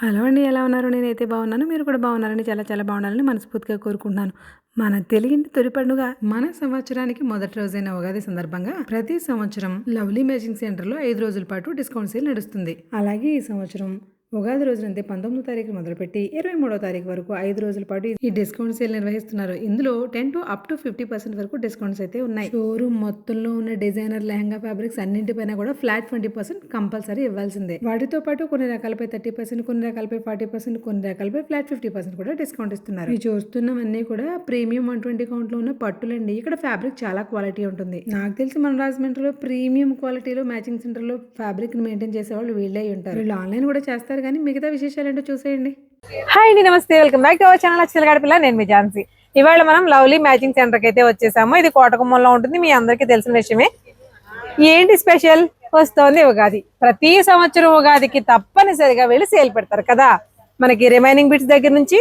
Hello అండి. ఎలా ఉన్నారు? నేనైతే బాగున్నాను. మీరు కూడా బాగున్నారని చాలా చాలా బాగుండాలని మనస్ఫూర్తిగా కోరుకుంటున్నాను. మన తెలుగింటి తొలి పండుగ మన సంవత్సరానికి మొదటి రోజైన ఉగాది సందర్భంగా ప్రతి సంవత్సరం లవ్లీ మ్యాచింగ్ సెంటర్లో 5 రోజుల పాటు డిస్కౌంట్ సేల్ నడుస్తుంది. అలాగే ఈ సంవత్సరం ఉగాది రోజునంతే 19వ తారీఖు మొదలుపెట్టి 23వ తారీఖు వరకు 5 రోజుల పాటు ఈ డిస్కౌంట్ సేల్ నిర్వహిస్తున్నారు. ఇందులో 10 to up to 50% వరకు డిస్కౌంట్స్ అయితే ఉన్నాయి. షోరూమ్ మొత్తంలో ఉన్న డిజైనర్ లెహంగా ఫ్యాబ్రిక్స్ అన్నింటిపైన కూడా ఫ్లాట్ 20% కంపల్సరీ ఇవ్వాల్సిందే. వాటితో పాటు కొన్ని రకాలపై 30%, కొన్ని రకాలపై 40%, కొన్ని రకాలపై ఫ్లాట్ 50% కూడా డిస్కౌంట్ ఇస్తున్నారు. ఇవి చూస్తున్నవన్నీ కూడా ప్రీమియం 120 కౌంట్ లో ఉన్న పట్టులండి. ఇక్కడ ఫ్యాబ్రిక్ చాలా క్వాలిటీ ఉంటుంది. నాకు తెలిసి మన రాజమండ్రిలో ప్రీమియం క్వాలిటీలో మ్యాచింగ్ సెంటర్ లో ఫ్యాబ్రిక్ మెయింటైన్ చేసే వాళ్ళు వీళ్ళే ఉంటారు. వీళ్ళు ఆన్లైన్ కూడా చేస్తారు, కానీ మిగతా విశేషాలు ఏంటో చూసేయండి. హాయ్ అండి, నమస్తే, welcome back to our channel అక్షల గడపిల్ల. నేను మీ ఝాన్సీ. ఇవాళ మనం లవ్లీ మ్యాచింగ్ సెంటర్కి అయితే వచ్చేసాము. ఇది కోటగుమ్మంలో ఉంటుంది, మీ అందరికీ తెలిసిన విషయమే. ఏంటి స్పెషల్? వస్తోంది ఉగాది. ప్రతి సంవత్సరం ఉగాదికి తప్పనిసరిగా వెళ్ళి సేల్ పెడతారు కదా. మనకి రిమైనింగ్ బిట్స్ దగ్గర నుంచి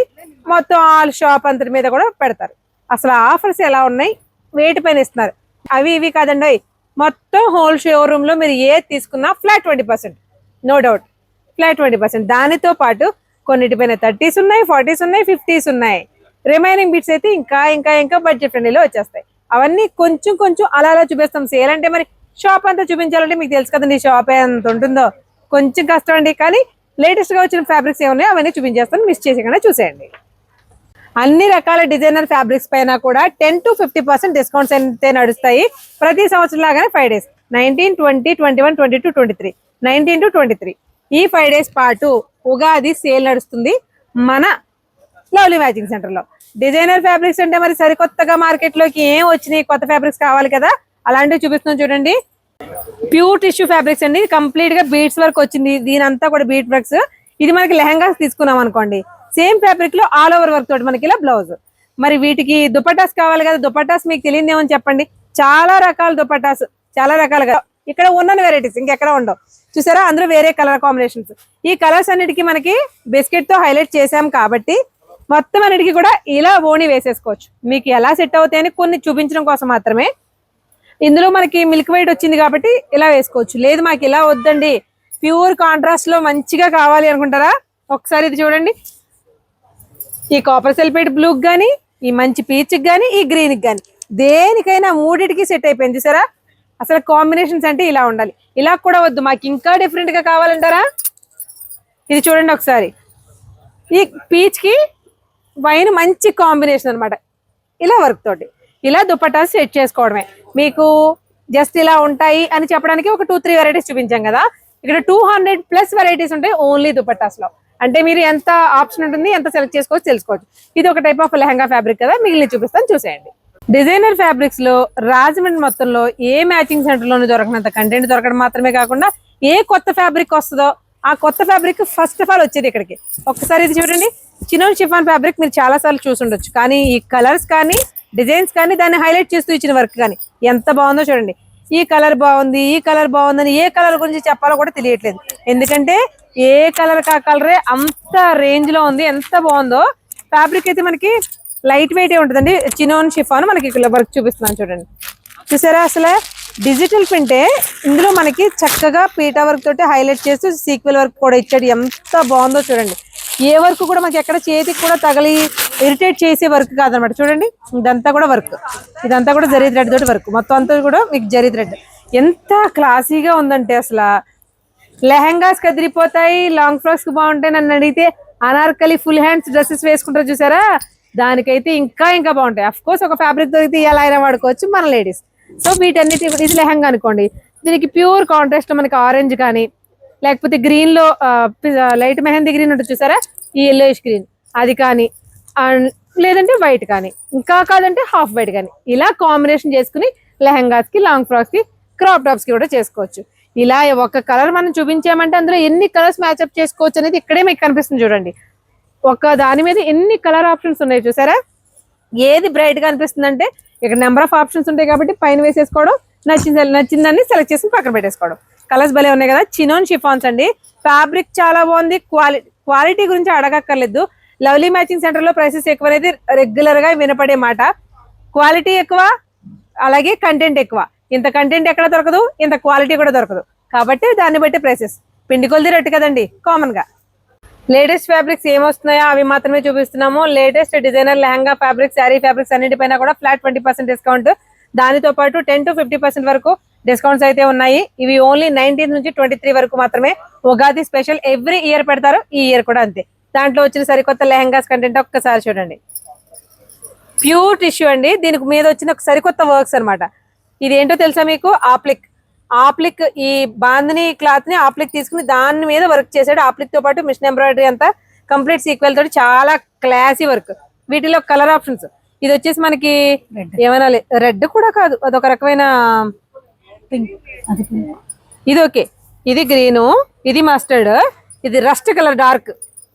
మొత్తం ఆల్ షాప్ అంతటి మీద కూడా పెడతారు. అసలు ఆఫర్స్ ఎలా ఉన్నాయి, వేటి పైన ఇస్తున్నారు, అవి ఇవి కాదండి, మొత్తం హోల్ షోరూమ్ లో మీరు ఏది తీసుకున్నా ఫ్లాట్ 20%, నో డౌట్ ఫ్లాట్ 20%. దానితో పాటు కొన్నిటిపైన 30s ఉన్నాయి, 40s ఉన్నాయి, 50s ఉన్నాయి. రిమైనింగ్ బిట్స్ అయితే ఇంకా ఇంకా ఇంకా బడ్జెట్ ఫ్రెండ్లీలో వచ్చేస్తాయి. అవన్నీ కొంచెం కొంచెం అలా అలా చూపిస్తాం. సేల్ అంటే మరి షాప్ అంతా చూపించాలంటే మీకు తెలుసు కదండి, షాప్ ఎంత ఉంటుందో. కొంచెం కష్టం అండి, కానీ లేటెస్ట్ గా వచ్చిన ఫ్యాబ్రిక్స్ ఏమున్నాయో అవన్నీ చూపించేస్తాను, మిస్ చేసేయకుండా చూసేయండి. అన్ని రకాల డిజైనర్ ఫ్యాబ్రిక్స్ పైన కూడా 10 to 50% డిస్కౌంట్స్ అయితే నడుస్తాయి. ప్రతి సంవత్సరం లాగానే 5 days 19, 20, 21, 22, 23, 19 to 23 ఈ 5 days పాటు ఉగాది సేల్ నడుస్తుంది మన లవ్లీ మ్యాచింగ్ సెంటర్ లో. డిజైనర్ ఫ్యాబ్రిక్స్ అంటే మరి సరికొత్తగా మార్కెట్ లోకి ఏం వచ్చినాయి, కొత్త ఫ్యాబ్రిక్స్ కావాలి కదా, అలాంటివి చూపిస్తున్నాం చూడండి. ప్యూర్ టిష్యూ ఫ్యాబ్రిక్స్ అండి, కంప్లీట్ గా బీట్స్ వర్క్ వచ్చింది. దీనంతా కూడా బీట్ వర్క్స్. ఇది మనకి లెహంగాస్ తీసుకున్నాం అనుకోండి, సేమ్ ఫ్యాబ్రిక్ లో ఆల్ ఓవర్ వర్క్ తోటి మనకి ఇలా బ్లౌజ్. మరి వీటికి దుపట్టాస్ కావాలి కదా, దుపట్టాస్ మీకు తెలియదు ఏమని చెప్పండి. చాలా రకాల దుపట్టాస్, చాలా రకాలుగా ఇక్కడ ఉన్న వెరైటీస్ ఇంకెక్కడ ఉండవు. చూసారా, అందులో వేరే కలర్ కాంబినేషన్స్. ఈ కలర్స్ అన్నిటికీ మనకి బిస్కెట్ తో హైలైట్ చేసాం కాబట్టి మొత్తం అన్నిటికీ కూడా ఇలా ఓణి వేసేసుకోవచ్చు. మీకు ఎలా సెట్ అవుతాయని కొన్ని చూపించడం కోసం మాత్రమే. ఇందులో మనకి మిల్క్ వైట్ వచ్చింది కాబట్టి ఇలా వేసుకోవచ్చు. లేదు మాకు ఇలా వద్దండి, ప్యూర్ కాంట్రాస్ట్ లో మంచిగా కావాలి అనుకుంటారా, ఒకసారి ఇది చూడండి. ఈ కాపర్ సల్ఫేట్ బ్లూకి కానీ, ఈ మంచి పీచ్కి కానీ, ఈ గ్రీన్కి కానీ, దేనికైనా మూడిటికి సెట్ అయిపోయింది. చూసారా, అసలు కాంబినేషన్స్ అంటే ఇలా ఉండాలి. ఇలా కూడా వద్దు, మాకు ఇంకా డిఫరెంట్ గా కావాలంటారా, ఇది చూడండి ఒకసారి. ఈ పీచ్ కి వైన్ మంచి కాంబినేషన్ అనమాట. ఇలా వర్క్ తోటి ఇలా దుపట్టా సెట్ చేసుకోవడమే. మీకు జస్ట్ ఇలా ఉంటాయి అని చెప్పడానికి ఒక 2-3 వెరైటీస్ చూపించాం కదా. ఇక్కడ 200+ వెరైటీస్ ఉంటాయి ఓన్లీ దుపట్టాస్ లో. అంటే మీరు ఎంత ఆప్షన్ ఉంటుంది, ఎంత సెలెక్ట్ చేసుకోవచ్చు తెలుసుకోవచ్చు. ఇది ఒక టైప్ ఆఫ్ లెహంగా ఫ్యాబ్రిక్ కదా, మిగిలిన చూపిస్తాను చూసేయండి. డిజైనర్ ఫ్యాబ్రిక్స్ లో రాజమండ్రి మొత్తంలో ఏ మ్యాచింగ్ సెంటర్ లోనూ దొరకనంత కంటెంట్ దొరకడం మాత్రమే కాకుండా, ఏ కొత్త ఫ్యాబ్రిక్ వస్తుందో ఆ కొత్త ఫ్యాబ్రిక్ ఫస్ట్ ఆఫ్ ఆల్ వచ్చేది ఇక్కడికి. ఒక్కసారి ఇది చూడండి. చినోన్ షిఫాన్ ఫ్యాబ్రిక్ మీరు చాలా సార్లు చూసి ఉండొచ్చు, కానీ ఈ కలర్స్ కానీ డిజైన్స్ కానీ దాన్ని హైలైట్ చేస్తూ ఇచ్చిన వర్క్ కానీ ఎంత బాగుందో చూడండి. ఈ కలర్ బాగుంది, ఈ కలర్ బాగుందని ఏ కలర్ గురించి చెప్పాలో కూడా తెలియట్లేదు. ఎందుకంటే ఏ కలర్ కా కలరే అంత రేంజ్ లో ఉంది. ఎంత బాగుందో ఫ్యాబ్రిక్ అయితే మనకి లైట్ వెయిట్ ఉంటుందండి. చినోన్ షిఫాన్ మనకి ఇక్కడ వర్క్ చూపిస్తున్నాను చూడండి. చూసారా, అసలు డిజిటల్ ప్రింటే ఇందులో మనకి చక్కగా పీటా వర్క్ తోటి హైలైట్ చేస్తూ సీక్వెల్ వర్క్ కూడా ఇచ్చాడు. ఎంత బాగుందో చూడండి. ఏ వర్క్ కూడా మనకి ఎక్కడ చేతికి కూడా తగిలి ఇరిటేట్ చేసే వర్క్ కాదనమాట. చూడండి, ఇదంతా కూడా వర్క్, ఇదంతా కూడా జరీ థ్రెడ్ తోటి వర్క్, మొత్తం అంతా కూడా మీకు జరీ థ్రెడ్. ఎంత క్లాసీగా ఉందంటే అసలు లెహంగాస్ కదిరిపోతాయి, లాంగ్ ఫ్రాక్స్ కి బాగుంటాయి. నన్ను అడిగితే అనార్కలి ఫుల్ హ్యాండ్స్ డ్రెస్సెస్ వేసుకుంటారు చూసారా, దానికైతే ఇంకా ఇంకా బాగుంటాయి. అఫ్ కోర్స్ ఒక ఫ్యాబ్రిక్ దొరికితే ఎలా అయినా వాడుకోవచ్చు మన లేడీస్. సో వీటన్నిటి, ఇది లెహంగా అనుకోండి, దీనికి ప్యూర్ కాంట్రాస్ట్ మనకి ఆరెంజ్ కానీ, లేకపోతే గ్రీన్ లో లైట్ మెహందీ గ్రీన్ ఉంటుంది చూసారా, ఈ ఎల్లోయిష్ గ్రీన్ అది కానీ, లేదంటే వైట్ కానీ, ఇంకా కాదంటే హాఫ్ వైట్ కానీ, ఇలా కాంబినేషన్ చేసుకుని లెహంగాస్ కి, లాంగ్ ఫ్రాక్స్ కి, క్రాప్ టాప్స్ కి కూడా చేసుకోవచ్చు. ఇలా ఒక కలర్ మనం చూపించామంటే అందులో ఎన్ని కలర్స్ మ్యాచ్అప్ చేసుకోవచ్చు అనేది ఇక్కడే మీకు కనిపిస్తుంది చూడండి. ఒక దాని మీద ఎన్ని కలర్ ఆప్షన్స్ ఉన్నాయి చూసారా. ఏది బ్రైట్ గా అనిపిస్తుంది అంటే ఇక్కడ నెంబర్ ఆఫ్ ఆప్షన్స్ ఉంటాయి కాబట్టి పైన వేసేసుకోవడం, నచ్చిందని సెలెక్ట్ చేసి పక్కన పెట్టేసుకోవడం. కలర్స్ భలే ఉన్నాయి కదా. చినోన్ షిఫాన్స్ అండి, ఫ్యాబ్రిక్ చాలా బాగుంది. క్వాలిటీ గురించి అడగక్కర్లేదు. లవ్లీ మ్యాచింగ్ సెంటర్ లో ప్రైసెస్ ఎక్కువ అనేది రెగ్యులర్ గా వినపడే మాట. క్వాలిటీ ఎక్కువ, అలాగే కంటెంట్ ఎక్కువ. ఇంత కంటెంట్ ఎక్కడ దొరకదు, ఇంత క్వాలిటీ కూడా దొరకదు. కాబట్టి దాన్ని బట్టి ప్రైసెస్ పిండి కొలిది రేటు కదండి కామన్ గా. లేటెస్ట్ ఫ్యాబ్రిక్స్ ఏమొస్తున్నాయో అవి మాత్రమే చూపిస్తున్నాము. Latest designer lehenga fabrics, sari fabrics అన్నిటిపైన కూడా ఫ్లాట్ 20% డిస్కౌంట్. దానితో పాటు 10 to 50% వరకు డిస్కౌంట్స్ అయితే ఉన్నాయి. ఇవి ఓన్లీ 19 నుంచి 23 వరకు మాత్రమే. ఉగాది స్పెషల్ ఎవ్రీ ఇయర్ పెడతారు, ఈ ఇయర్ కూడా అంతే. దాంట్లో వచ్చిన సరికొత్త లెహంగాస్ కంటెంట్ ఒక్కసారి చూడండి. ప్యూర్ టిష్యూ అండి, దీనికి మీద వచ్చిన ఒక సరికొత్త వర్క్స్ అనమాట. ఇది ఏంటో తెలుసా మీకు? ఆప్లిక్ ఈ బాందిని క్లాత్ ని ఆప్లిక్ తీసుకుని దాని మీద వర్క్ చేశాడు. ఆప్లిక్ తో పాటు మిషన్ ఎంబ్రాయిడరీ అంతా కంప్లీట్ సీక్వెల్ తోటి చాలా క్లాసీ వర్క్. వీటిలో కలర్ ఆప్షన్స్, ఇది వచ్చేసి మనకి ఏమైనా రెడ్ కూడా కాదు, అదొక రకమైన పింక్. ఇది ఓకే, ఇది గ్రీను, ఇది మస్టర్డ్, ఇది రస్ట్ కలర్ డార్క్.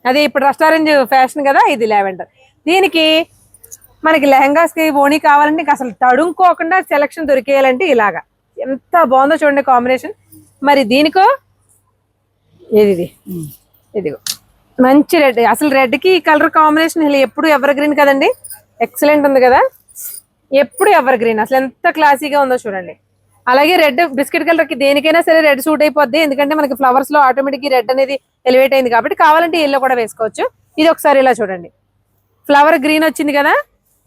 అది ఇప్పుడు రస్ట్ ఆరెంజ్ ఫ్యాషన్ కదా, ఇది లావెండర్. దీనికి మనకి లెహంగాస్ కి ఓణి కావాలంటే ఇంకా అసలు తడుముకోకుండా సెలక్షన్ దొరికేయాలంటే ఇలాగా ఎంత బాగుందో చూడండి కాంబినేషన్. మరి దీనికో ఏది ఇదిగో మంచి రెడ్. అసలు రెడ్ కి ఈ కలర్ కాంబినేషన్ ఎప్పుడు ఎవర్ గ్రీన్ కదండి, ఎక్సలెంట్ ఉంది కదా, ఎప్పుడు ఎవర్ గ్రీన్. అసలు ఎంత క్లాసీగా ఉందో చూడండి. అలాగే రెడ్ బిస్కెట్ కలర్ కి దేనికైనా సరే రెడ్ సూట్ అయిపోద్ది, ఎందుకంటే మనకి ఫ్లవర్స్ లో ఆటోమేటిక్ రెడ్ అనేది ఎలివేట్ అయింది కాబట్టి. కావాలంటే ఎల్లో కూడా వేసుకోవచ్చు. ఇది ఒకసారి ఇలా చూడండి, ఫ్లవర్ గ్రీన్ వచ్చింది కదా,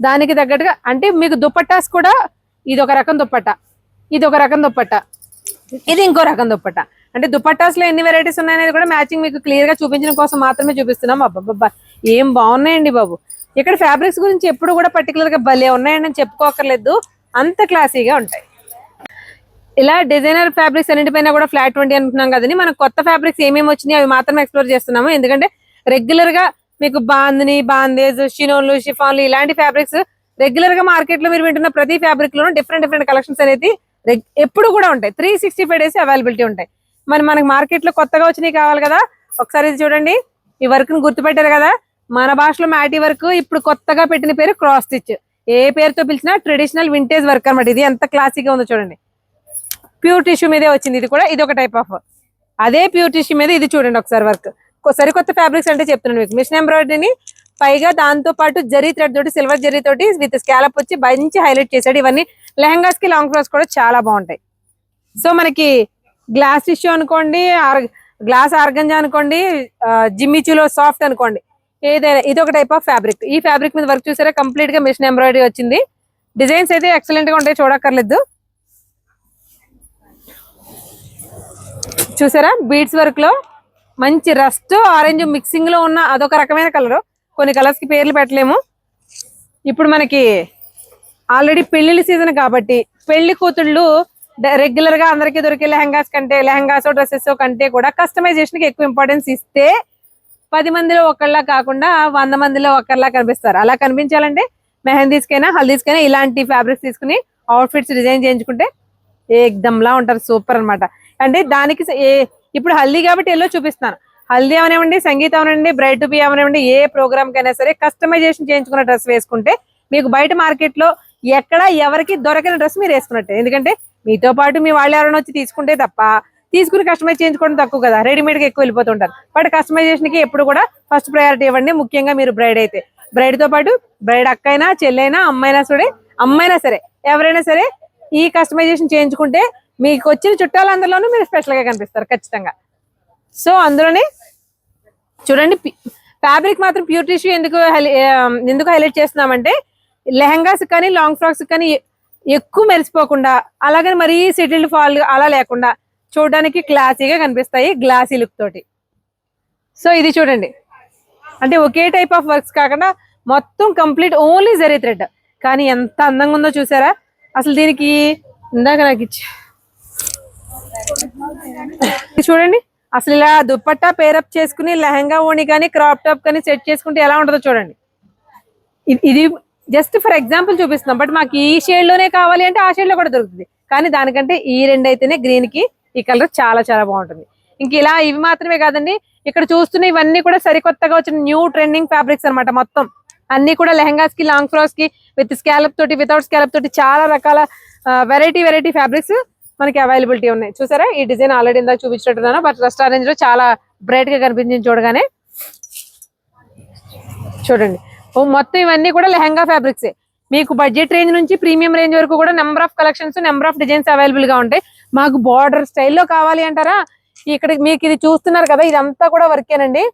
దానికి తగ్గట్టుగా. అంటే మీకు దుపట్టాస్ కూడా ఇది ఒక రకం దుపట్టా, ఇది ఒక రకం దుపట్టా, ఇది ఇంకో రకం దుపట్టా. అంటే దుపట్టాస్ లో ఎన్ని వెరైటీస్ ఉన్నాయనేది కూడా మ్యాచింగ్ మీకు క్లియర్ గా చూపించడం కోసం మాత్రమే చూపిస్తున్నాం. అబ్బబ్బబ్బా ఏం బాగున్నాయండి బాబు. ఇక్కడ ఫ్యాబ్రిక్స్ గురించి ఎప్పుడు కూడా పర్టికులర్ గా భలే ఉన్నాయండి అని చెప్పుకోకర్లేదు, అంత క్లాసీగా ఉంటాయి. ఇలా డిజైనర్ ఫ్యాబ్రిక్స్ అన్నిటిపైన కూడా ఫ్లాట్ 20 అంటున్నాం కదండి. మనం కొత్త ఫ్యాబ్రిక్స్ ఏమేమి వచ్చినాయి అవి మాత్రమే ఎక్స్ప్లోర్ చేస్తున్నాము. ఎందుకంటే రెగ్యులర్ గా మీకు బాందిని, బాందేజ్, షినోన్లు, షిఫాన్లు ఇలాంటి ఫ్యాబ్రిక్స్ రెగ్యులర్ గా మార్కెట్ లో మీరు వింటున్న ప్రతి ఫ్యాబ్రిక్ లోనూ డిఫరెంట్ కలెక్షన్స్ అనేది ఎప్పుడు కూడా ఉంటాయి. 365 డేస్ అవైలబిలిటీ ఉంటాయి. మనకి మార్కెట్ లో కొత్తగా వచ్చినవి కావాలి కదా, ఒకసారి ఇది చూడండి. ఈ వర్క్ ని గుర్తుపెట్టారు కదా, మన భాషలో మ్యాటీ వర్క్, ఇప్పుడు కొత్తగా పెట్టిన పేరు క్రాస్ స్టిచ్. ఏ పేరుతో పిలిచినా ట్రెడిషనల్ వింటేజ్ వర్క్ అనమాట. ఇది ఎంత క్లాసీగా ఉందో చూడండి. ప్యూర్ టిష్యూ మీదే వచ్చింది ఇది కూడా, ఇది ఒక టైప్ ఆఫ్. అదే ప్యూర్ టిష్యూ మీద ఇది చూడండి ఒకసారి వర్క్. సరికొత్త ఫ్యాబ్రిక్స్ అంటే చెప్తున్నాను మీకు. మిషన్ ఎంబ్రాయిడరీని పైగా దాంతో పాటు జరీ థ్రెడ్ తోటి, సిల్వర్ జరీ తోటి విత్ స్కాలప్ వచ్చి మంచి హైలైట్ చేశాడు. ఇవన్నీ లెహంగాస్ కి, లాంగ్ ఫ్రాక్స్ కూడా చాలా బాగుంటాయి. సో మనకి గ్లాస్ టిష్యూ అనుకోండి, గ్లాస్ ఆర్గంజా అనుకోండి, జిమ్మిచూలో సాఫ్ట్ అనుకోండి, ఏదైనా ఇది ఒక టైప్ ఆఫ్ ఫ్యాబ్రిక్. ఈ ఫ్యాబ్రిక్ మీద వర్క్ చూసారా, కంప్లీట్ గా మిషన్ ఎంబ్రాయిడరీ వచ్చింది. డిజైన్స్ అయితే ఎక్సలెంట్ గా ఉంటాయి, చూడక్కర్లేదు. చూసారా బీడ్స్ వర్క్ లో మంచి రస్ట్ ఆరెంజ్ మిక్సింగ్ లో ఉన్న అదొక రకమైన కలర్. కొన్ని కలర్స్ కి పేర్లు పెట్టలేము. ఇప్పుడు మనకి ఆల్రెడీ పెళ్లిళ్ళ సీజన్ కాబట్టి పెళ్లి కూతుళ్ళు రెగ్యులర్ గా అందరికీ దొరికే లెహంగాస్ కంటే, లెహంగాస్ డ్రెస్సెస్ కంటే కూడా కస్టమైజేషన్ కి ఎక్కువ ఇంపార్టెన్స్ ఇస్తే 10 మందిలో ఒకళ్ళ కాకుండా 100 మందిలో ఒకళ్ళ కనిపిస్తారు. అలా కనిపించాలంటే మెహందీస్కైనా, హల్దీస్కైనా ఇలాంటి ఫ్యాబ్రిక్స్ తీసుకుని అవుట్ఫిట్స్ డిజైన్ చేయించుకుంటే ఏకదమ్లా ఉంటారు, సూపర్ అన్నమాట. అంటే దానికి ఇప్పుడు హల్దీ కాబట్టి ఎల్లో చూపిస్తాను. హల్దీ అవనివ్వండి, సంగీతం అవనివ్వండి, బ్రైడ్ టు బి అవనివ్వండి, ఏ ప్రోగ్రామ్ కైనా సరే కస్టమైజేషన్ చేయించుకున్న డ్రెస్ వేసుకుంటే మీకు బయట మార్కెట్ లో ఎక్కడ ఎవరికి దొరకని డ్రెస్ మీరు వేసుకున్నట్టే. ఎందుకంటే మీతో పాటు మీ వాళ్ళు ఎవరైనా వచ్చి తీసుకుంటే తప్ప, తీసుకుని కస్టమైజ్ చేయించుకోవడం తక్కువ కదా, రెడీమేడ్ గా ఎక్కువ వెళ్ళిపోతుంటారు. బట్ కస్టమైజేషన్ కి ఎప్పుడు కూడా ఫస్ట్ ప్రయారిటీ ఇవ్వండి. ముఖ్యంగా మీరు బ్రైడ్ అయితే, బ్రైడ్ తో పాటు బ్రైడ్ అక్కైనా, చెల్లైనా, అమ్మైనా సరే ఎవరైనా సరే ఈ కస్టమైజేషన్ చేయించుకుంటే మీకు వచ్చిన చుట్టాలందరిలోనూ మీరు స్పెషల్ గా కనిపిస్తారు ఖచ్చితంగా. సో అందులోనే చూడండి, ఫ్యాబ్రిక్ మాత్రం ప్యూర్ టిష్యూ ఎందుకు హైలైట్ చేస్తున్నామంటే లెహంగాస్ కానీ, లాంగ్ ఫ్రాక్స్ కానీ ఎక్కువ మెరిసిపోకుండా, అలాగే మరీ సెటిల్డ్ ఫాల్ అలా లేకుండా చూడడానికి క్లాసీగా కనిపిస్తాయి గ్లాసీ లుక్ తోటి. సో ఇది చూడండి, అంటే ఒకే టైప్ ఆఫ్ వర్క్స్ కాకుండా మొత్తం కంప్లీట్ ఓన్లీ జరీ థ్రెడ్, కానీ ఎంత అందంగా ఉందో చూసారా. అసలు దీనికి ఇందాక నాకు చూడండి, అసలు ఇలా దుప్పట్టా పేరప్ చేసుకుని లెహంగా ఓణి కానీ, క్రాప్ టాప్ కానీ సెట్ చేసుకుంటే ఎలా ఉంటుందో చూడండి. ఇది జస్ట్ ఫర్ ఎగ్జాంపుల్ చూపిస్తున్నాం. బట్ మాకు ఈ షేడ్ లోనే కావాలి అంటే ఆ షేడ్ లో కూడా దొరుకుతుంది. కానీ దానికంటే ఈ రెండు అయితేనే గ్రీన్ కి ఈ కలర్ చాలా చాలా బాగుంటుంది. ఇంక ఇలా ఇవి మాత్రమే కాదండి, ఇక్కడ చూస్తున్న ఇవన్నీ కూడా సరికొత్తగా వచ్చిన న్యూ ట్రెండింగ్ ఫ్యాబ్రిక్స్ అనమాట. మొత్తం అన్ని కూడా లెహంగాస్ కి, లాంగ్ ఫ్రాక్స్ కి, విత్ స్కాలప్ తోటి, వితౌట్ స్కాలప్ తోటి చాలా రకాల వెరైటీ ఫ్యాబ్రిక్స్ మనకి అవైలబిలిటీ ఉన్నాయి. చూసారా, ఈ డిజైన్ ఆల్రెడీ ఇందాక చూపించినట్టున్నాను, బట్ రస్ట్ ఆరెంజ్ లో చాలా బ్రైట్ గా కనిపించింది చూడగానే. చూడండి, మొత్తం ఇవన్నీ కూడా లెహంగా ఫ్యాబ్రిక్స్. మీకు బడ్జెట్ రేంజ్ నుంచి ప్రీమియం రేంజ్ వరకు కూడా number of collections, number of designs available గా ఉంటాయి. మాకు బార్డర్ స్టైల్లో కావాలి అంటారా, ఇక్కడ మీకు ఇది చూస్తున్నారు కదా, ఇదంతా కూడా వర్కేనండి.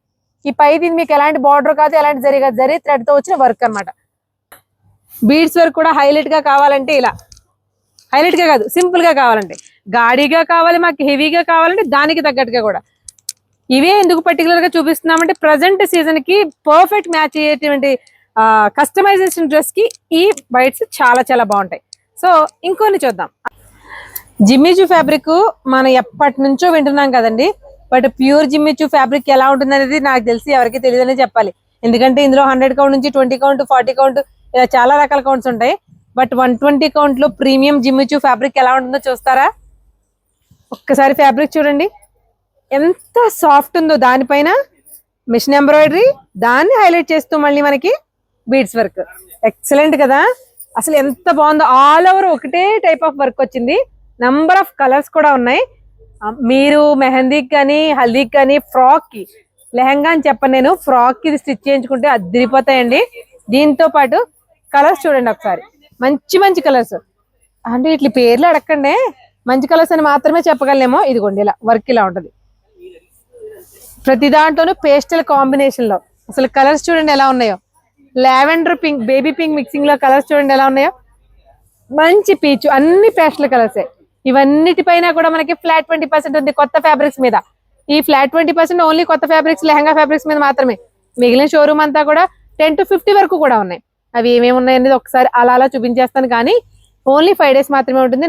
ఈ పైది మీకు ఎలాంటి బార్డర్ కాదు, ఎలాంటి జరీ థ్రెడ్ తో వచ్చిన వర్క్ అన్నమాట. బీడ్స్ వర్క్ కూడా హైలైట్ గా కావాలంటే ఇలా, హైలైట్ గా కాదు సింపుల్ గా కావాలంటే, గాడిగా కావాలి మాకు, హెవీగా కావాలంటే దానికి తగ్గట్టుగా కూడా. ఇవే ఎందుకు పర్టికులర్ గా చూపిస్తున్నామంటే ప్రజెంట్ సీజన్ కి పర్ఫెక్ట్ మ్యాచ్ అయ్యేటువంటి కస్టమైజేషన్ డ్రెస్ కి ఈ బైట్స్ చాలా చాలా బాగుంటాయి. సో ఇంకొన్ని చూద్దాం. జిమ్మిచూ ఫ్యాబ్రిక్ మనం ఎప్పటి నుంచో వింటున్నాం కదండి, బట్ ప్యూర్ జిమ్మిచూ ఫ్యాబ్రిక్ ఎలా ఉంటుంది అనేది నాకు తెలిసి ఎవరికి తెలియదనే చెప్పాలి. ఎందుకంటే ఇందులో 100 కౌంట్ నుంచి 20 కౌంట్ 40 కౌంట్ ఇలా చాలా రకాల కౌంట్స్ ఉంటాయి. బట్ 120 కౌంట్ లో ప్రీమియం జిమ్మిచూ ఫ్యాబ్రిక్ ఎలా ఉంటుందో చూస్తారా? ఒక్కసారి ఫ్యాబ్రిక్ చూడండి ఎంత సాఫ్ట్ ఉందో, దానిపైన మిషన్ ఎంబ్రాయిడరీ, దాన్ని హైలైట్ చేస్తూ మళ్ళీ మనకి బీడ్స్ వర్క్. ఎక్సలెంట్ కదా, అసలు ఎంత బాగుందో. ఆల్ ఓవర్ ఒకటే టైప్ ఆఫ్ వర్క్ వచ్చింది, నంబర్ ఆఫ్ కలర్స్ కూడా ఉన్నాయి. మీరు మెహందీకి కానీ హల్దీకి కానీ ఫ్రాక్ కి, లెహంగా అని చెప్పను నేను, ఫ్రాక్ కి ఇది స్టిచ్ చేయించుకుంటే అదిరిపోతాయండి. దీంతో పాటు కలర్స్ చూడండి ఒకసారి, మంచి మంచి కలర్స్. అంటే ఇట్లా పేర్లు అడగండి, మంచి కలర్స్ అని మాత్రమే చెప్పగలనేమో. ఇదిగోండి ఇలా వర్క్ ఇలా ఉంటది, ప్రతి దాంట్లోనూ పేస్టల్ కాంబినేషన్ లో. అసలు కలర్స్ చూడండి ఎలా ఉన్నాయో, lavender pink, baby pink mixing లో కలర్స్ చూడండి ఎలా ఉన్నాయో, మంచి పీచు, అన్ని పేస్టల్ కలర్సే. ఇవన్నిటిపైన కూడా మనకి ఫ్లాట్ 20% ఉంది కొత్త ఫ్యాబ్రిక్స్ మీద. ఈ ఫ్లాట్ 20% ఓన్లీ కొత్త ఫ్యాబ్రిక్స్, లెహంగా ఫ్యాబ్రిక్స్ మీద మాత్రమే. మిగిలిన షోరూమ్ అంతా కూడా 10 to 50 వరకు కూడా ఉన్నాయి. అవి ఏమేమి ఉన్నాయి అనేది ఒకసారి అలా చూపించేస్తాను, కానీ ఓన్లీ 5 days మాత్రమే ఉంటుంది.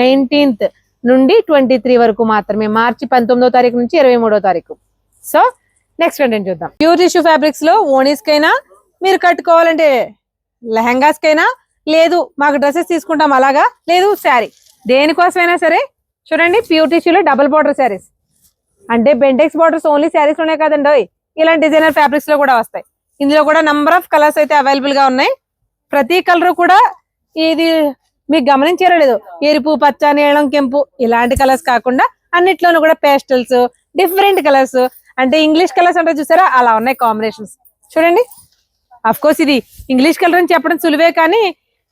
19th నుండి 23 వరకు మాత్రమే, మార్చి 19వ తారీఖు నుంచి 23వ తారీఖు. సో నెక్స్ట్ కంటెంట్ చూద్దాం. ప్యూర్ టిష్యూ ఫ్యాబ్రిక్స్ లో ఓనీస్ కైనా, మీరు కట్టుకోవాలంటే లెహంగాస్ కైనా, లేదు మాకు డ్రెస్సెస్ తీసుకుంటాం అలాగా, లేదు శారీ, దేనికోసమైనా సరే చూడండి. ప్యూర్ టిష్యూలో డబుల్ బార్డర్ శారీస్, అంటే బెంటెక్స్ బార్డర్స్ ఓన్లీ శారీస్ లోనే కాదండి, ఇలాంటి డిజైనర్ ఫ్యాబ్రిక్స్ లో కూడా వస్తాయి. ఇందులో కూడా నంబర్ ఆఫ్ కలర్స్ అయితే అవైలబుల్ గా ఉన్నాయి. ప్రతి కలర్ కూడా ఇది మీకు గమనించారో లేదు, ఎరుపు, పచ్చ, నీలం, కెంపు ఇలాంటి కలర్స్ కాకుండా అన్నిట్లోనూ కూడా పేస్టల్స్, డిఫరెంట్ కలర్స్, అంటే ఇంగ్లీష్ కలర్స్ అంటే చూసారా అలా ఉన్నాయి కాంబినేషన్స్. చూడండి, అఫ్ కోర్స్ ఇది ఇంగ్లీష్ కలర్ అని చెప్పడం సులువే, కానీ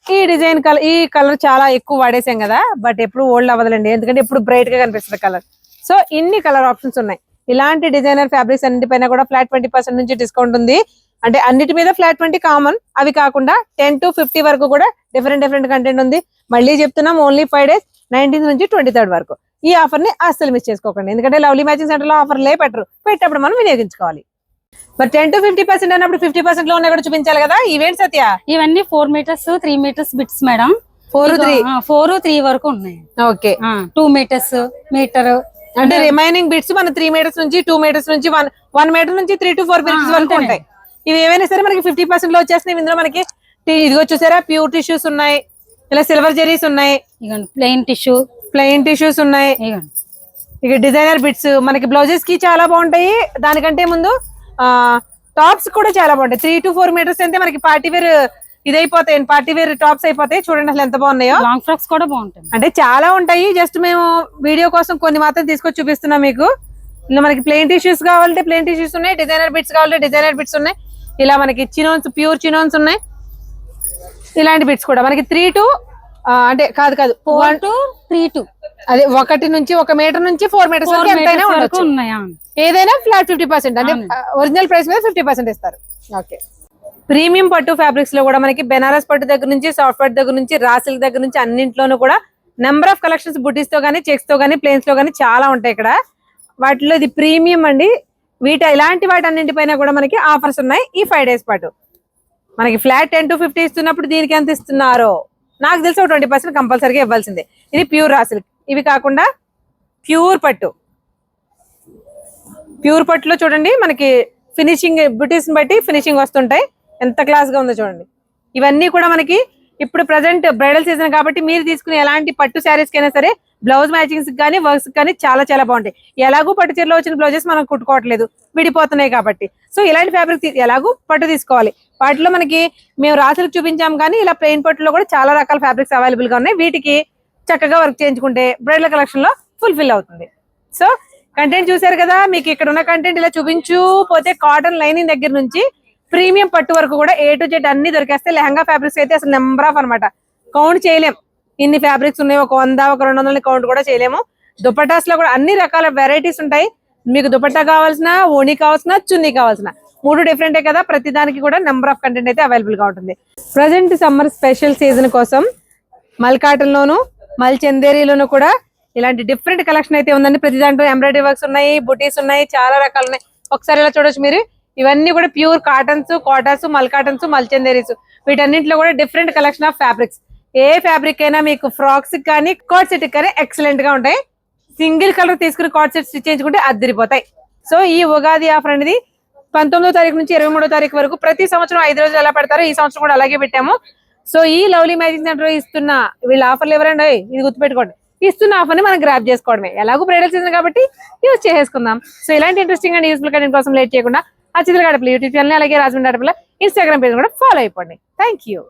ఈ డిజైన్ కలర్, ఈ కలర్ చాలా ఎక్కువ వాడేసాం కదా, బట్ ఎప్పుడు ఓల్డ్ అవ్వదులండి, ఎందుకంటే ఎప్పుడు బ్రైట్ గా కనిపిస్తుంది కలర్. సో ఇన్ని కలర్ ఆప్షన్స్ ఉన్నాయి. ఇలాంటి డిజైనర్ ఫ్యాబ్రిక్స్ అన్నిటిపైన కూడా ఫ్లాట్ 20% నుంచి డిస్కౌంట్ ఉంది. అంటే అన్నిటి మీద ఫ్లాట్ 20 కామన్, అవి కాకుండా 10 to 50 వరకు కూడా డిఫరెంట్ కంటెంట్ ఉంది. మళ్ళీ చెప్తున్నాం, ఓన్లీ 5 days, 19th నుంచి 23rd వరకు. ఈ ఆఫర్ ని అస్సలు మిస్ చేసుకోకండి, ఎందుకంటే లవ్లీ మ్యాచింగ్ సెంటర్ లో ఆఫర్లే పెట్టేటప్పుడు మనం వినియోగించుకోవాలి. మరి 10 to 50% అన్నప్పుడు 50% లో ఉన్నాయి కూడా చూపించాలి కదా. ఈవెంట్ సత్య, ఇవన్నీ 4 meters 3 meters బిట్స్ మేడం. 4 3 వరకు ఉన్నాయి. ఓకే, 2 meters మీటర్, అంటే రిమైనింగ్ బిట్స్ మన 3 meters నుంచి 2 meters నుంచి 1 meter నుంచి 3 to 4 meters వరకు ఉంటాయి. ఇవి ఏవైనా సరే మనకి 50% లో వచ్చేస్తున్నాయి. ఇందులో మనకి ఇదిగో చూసారా, ప్యూర్ టిష్యూస్ ఉన్నాయి, ఇలా సిల్వర్ జెరీస్ ఉన్నాయి, ప్లెయిన్ టిష్యూస్ ఉన్నాయి, ఇక డిజైనర్ బిట్స్. మనకి బ్లౌజెస్ కి చాలా బాగుంటాయి. దానికంటే ముందు టాప్స్ కూడా చాలా బాగుంటాయి. 3 to 4 meters అంటే మనకి పార్టీ వేర్ ఇదైపోతాయి, పార్టీ వేర్ టాప్స్ అయిపోతాయి. చూడండి అసలు ఎంత బాగున్నాయో. లాంగ్ ఫ్రాక్స్ కూడా బాగుంటాయి, అంటే చాలా ఉంటాయి. జస్ట్ మేము వీడియో కోసం కొన్ని మాత్రం తీసుకొచ్చి చూపిస్తున్నాం మీకు. ఇలా మనకి ప్లెయిన్ టిష్యూస్ కావాలంటే ప్లెయిన్ టిష్యూస్ ఉన్నాయి, డిజైనర్ బిట్స్ కావాలంటే డిజైనర్ బిట్స్ ఉన్నాయి. ఇలా మనకి చినోన్స్, ప్యూర్ చినోన్స్ ఉన్నాయి. ఇలాంటి బిట్స్ కూడా మనకి 3 to అంటే కాదు 4 to 3 to అదే 1 నుంచి 1 meter నుంచి 4 meters వరకు ఎంతైనా ఉండొచ్చు. ఉన్నాయా? ఏదైనా ఫ్లాట్ 50%, అంటే ఒరిజినల్ ప్రైస్ మీద 50% ఇస్తారు. ఓకే, ప్రీమియం పట్టు ఫ్యాబ్రిక్స్ లో కూడా మనకి బెనారస్ పట్టు దగ్గర నుంచి, సాఫ్ట్ పట్టు దగ్గర నుంచి, రా సిల్క్ దగ్గర నుంచి అన్నింట్లోనూ కూడా నెంబర్ ఆఫ్ కలెక్షన్స్ బుటీస్ తో గానీ, చెక్స్ తో గానీ, ప్లేన్స్ లో గానీ చాలా ఉంటాయి ఇక్కడ. వాటిలో ఇది ప్రీమియం అండి. ఇలాంటి వాటి అన్నింటిపైన కూడా మనకి ఆఫర్స్ ఉన్నాయి ఈ 5 days పాటు. మనకి ఫ్లాట్ 10 to 50 ఇస్తున్నప్పుడు దీనికి ఎంత ఇస్తున్నారో నాకు తెలిసి 20% కంపల్సరీగా ఇవ్వాల్సిందే. ఇది ప్యూర్ రా సిల్క్. ఇవి కాకుండా ప్యూర్ పట్టు, ప్యూర్ పట్టులో చూడండి మనకి ఫినిషింగ్ బ్యూటీస్ బట్టి ఫినిషింగ్ వస్తుంటాయి. ఎంత క్లాస్ గా ఉందో చూడండి. ఇవన్నీ కూడా మనకి ఇప్పుడు ప్రజెంట్ బ్రైడల్ సీజన్ కాబట్టి మీరు తీసుకునే ఎలాంటి పట్టు శారీస్ కైనా సరే బ్లౌజ్ మ్యాచింగ్స్ కానీ, వర్క్స్ కానీ చాలా చాలా బాగుంటాయి. ఎలాగూ పట్టు చీరలో వచ్చిన బ్లౌజెస్ మనం కుట్టుకోవట్లేదు, విడిపోతున్నాయి కాబట్టి. సో ఇలాంటి ఫ్యాబ్రిక్ ఎలాగూ పట్టు తీసుకోవాలి. వాటిలో మనకి మేము రాసులకు చూపించాం, కానీ ఇలా ప్లెయిన్ పట్టులో కూడా చాలా రకాల ఫ్యాబ్రిక్స్ అవైలబుల్ గా ఉన్నాయి. వీటికి చక్కగా వర్క్ చేయించుకుంటే బ్రైడల్ కలెక్షన్ లో ఫుల్ఫిల్ అవుతుంది. సో కంటెంట్ చూసారు కదా. మీకు ఇక్కడ ఉన్న కంటెంట్ ఇలా చూపించు పోతే కాటన్ లైనింగ్ దగ్గర నుంచి ప్రీమియం పట్టు వరకు కూడా A to Z అన్ని దొరికేస్తాయి. లెహంగా ఫ్యాబ్రిక్స్ అయితే అసలు నెంబర్ ఆఫ్ అనమాట, కౌంట్ చేయలేం. ఇన్ని ఫ్యాబ్రిక్స్ ఉన్నాయి, ఒక 100 ఒక 200 కౌంట్ కూడా చేయలేము. దుపటాస్ లో కూడా అన్ని రకాల వెరైటీస్ ఉంటాయి. మీకు దుపట్టా కావాల్సిన, ఓణి కావాల్సిన, చున్నీ కావాల్సిన 3 డిఫరెంటే కదా. ప్రతి దానికి కూడా నెంబర్ ఆఫ్ కంటెంట్ అయితే అవైలబుల్ గా ఉంటుంది. ప్రజెంట్ సమ్మర్ స్పెషల్ సీజన్ కోసం మల్ కాటన్ లోను, మల్ చందేరీలోను కూడా ఇలాంటి డిఫరెంట్ కలెక్షన్ అయితే ఉందండి. ప్రతి దాంట్లో ఎంబ్రాయిడరీ వర్క్స్ ఉన్నాయి, బుటీస్ ఉన్నాయి, చాలా రకాలు ఉన్నాయి. ఒకసారి ఇలా చూడొచ్చు మీరు. ఇవన్నీ కూడా ప్యూర్ కాటన్స్, కోటాస్, మల్ కాటన్స్, మల్ చందేరీస్. వీటన్నింటిలో కూడా different collection of fabrics. A fabric అయినా మీకు ఫ్రాక్స్ కానీ కోట్ సెట్ కానీ ఎక్సలెంట్ గా ఉంటాయి. సింగిల్ కలర్ తీసుకుని కోట్ సెట్ స్టిచ్ చేయించుకుంటే అద్దరిపోతాయి. సో ఈ ఉగాది ఆఫర్ అనేది 19వ తారీఖు నుంచి 23వ తారీఖు వరకు ప్రతి సంవత్సరం 5 రోజులు ఎలా పెడతారో ఈ సంవత్సరం కూడా అలాగే పెట్టాము. సో ఈ లవ్లీ మ్యాజిక్ సెంటర్ ఇస్తున్న వీళ్ళ ఆఫర్లు ఎవరండి, ఇది గుర్తుపెట్టుకోండి. ఇస్తున్న ఆఫర్ ని మనం గ్రాప్ చేసుకోవడమే. ఎలాగో బ్రైడల్ సీజన్ కాబట్టి యూజ్ చేసేసుకుందాం. సో ఇలాంటి ఇంట్రెస్టింగ్ అండ్ యూస్ఫుల్ కంటెంట్ కోసం లేట్ చేయకుండా అచిత్ర గడపల యూట్యూబ్ ఛానల్ అలాగే రాజమండ్రి గడపల ఇన్స్టాగ్రామ్ పేజ్ కూడా ఫాలో అయిపోండి. Thank you.